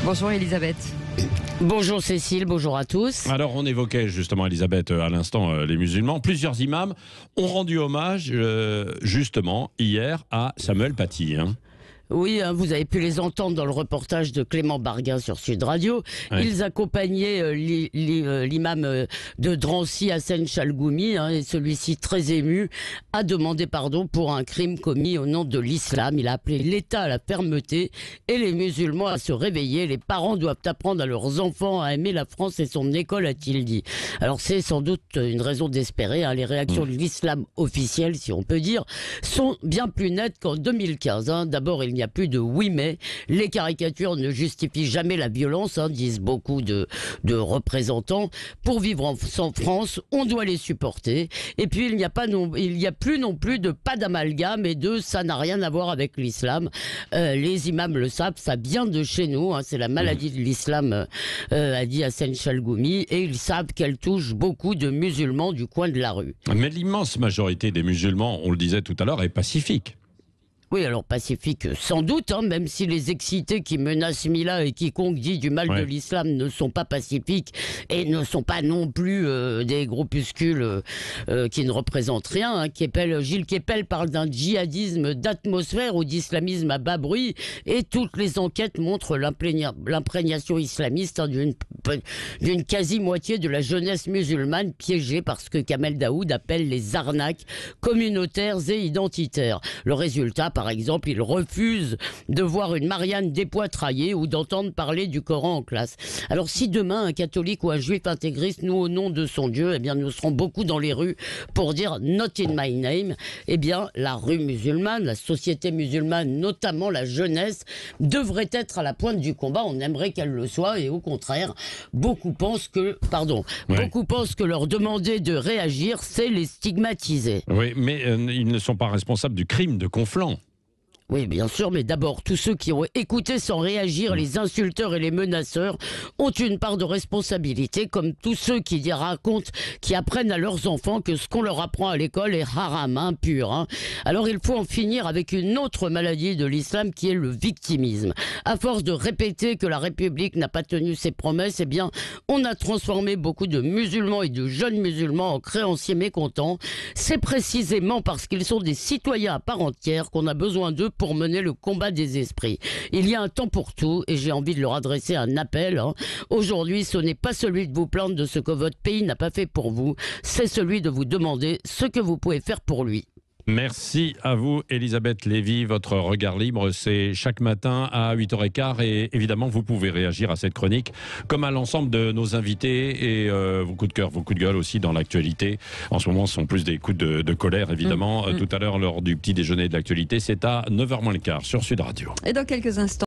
Bonjour Elisabeth. Bonjour Cécile, bonjour à tous. Alors on évoquait justement, Elisabeth, à l'instant les musulmans. Plusieurs imams ont rendu hommage justement hier à Samuel Paty. Oui, vous avez pu les entendre dans le reportage de Clément Barguin sur Sud Radio. Oui. Ils accompagnaient l'imam de Drancy, Hassan Chalgoumi, et celui-ci, très ému, a demandé pardon pour un crime commis au nom de l'islam. Il a appelé l'État à la fermeté et les musulmans à se réveiller. Les parents doivent apprendre à leurs enfants à aimer la France et son école, a-t-il dit. Alors c'est sans doute une raison d'espérer. Les réactions de l'islam officiel, si on peut dire, sont bien plus nettes qu'en 2015. D'abord, il n'y a plus de oui mais. Les caricatures ne justifient jamais la violence, disent beaucoup de représentants. Pour vivre en France, on doit les supporter. Et puis il n'y a plus non plus de pas d'amalgame et de ça n'a rien à voir avec l'islam. Les imams le savent, ça vient de chez nous. C'est la maladie de l'islam, a dit Hassan Chalgoumi, et ils savent qu'elle touche beaucoup de musulmans du coin de la rue. Mais l'immense majorité des musulmans, on le disait tout à l'heure, est pacifique. Oui, alors pacifique, sans doute, même si les excités qui menacent Mila et quiconque dit du mal de l'islam ne sont pas pacifiques et ne sont pas non plus des groupuscules qui ne représentent rien. Gilles Kepel parle d'un djihadisme d'atmosphère ou d'islamisme à bas bruit, et toutes les enquêtes montrent l'imprégnation islamiste d'une quasi-moitié de la jeunesse musulmane piégée par ce que Kamel Daoud appelle les arnaques communautaires et identitaires. Le résultat, par exemple, il refuse de voir une Marianne dépoitraillée ou d'entendre parler du Coran en classe. Alors si demain un catholique ou un juif intégriste nous au nom de son Dieu, nous serons beaucoup dans les rues pour dire not in my name. La rue musulmane, la société musulmane, notamment la jeunesse, devrait être à la pointe du combat. On aimerait qu'elle le soit, et au contraire, beaucoup pensent que leur demander de réagir, c'est les stigmatiser. Oui, mais ils ne sont pas responsables du crime de Conflans. Oui, bien sûr, mais d'abord, tous ceux qui ont écouté sans réagir les insulteurs et les menaceurs ont une part de responsabilité, comme tous ceux qui apprennent à leurs enfants que ce qu'on leur apprend à l'école est haram, impur. Alors il faut en finir avec une autre maladie de l'islam qui est le victimisme. À force de répéter que la République n'a pas tenu ses promesses, on a transformé beaucoup de musulmans et de jeunes musulmans en créanciers mécontents. C'est précisément parce qu'ils sont des citoyens à part entière qu'on a besoin d'eux pour mener le combat des esprits. Il y a un temps pour tout, et j'ai envie de leur adresser un appel. Aujourd'hui, ce n'est pas celui de vous plaindre de ce que votre pays n'a pas fait pour vous, c'est celui de vous demander ce que vous pouvez faire pour lui. Merci à vous, Elisabeth Lévy. Votre regard libre, c'est chaque matin à 8h15. Et évidemment, vous pouvez réagir à cette chronique, comme à l'ensemble de nos invités, et vos coups de cœur, vos coups de gueule aussi dans l'actualité. En ce moment, ce sont plus des coups de colère, évidemment. Tout à l'heure, lors du petit déjeuner de l'actualité, c'est à 9h moins le quart sur Sud Radio. Et dans quelques instants,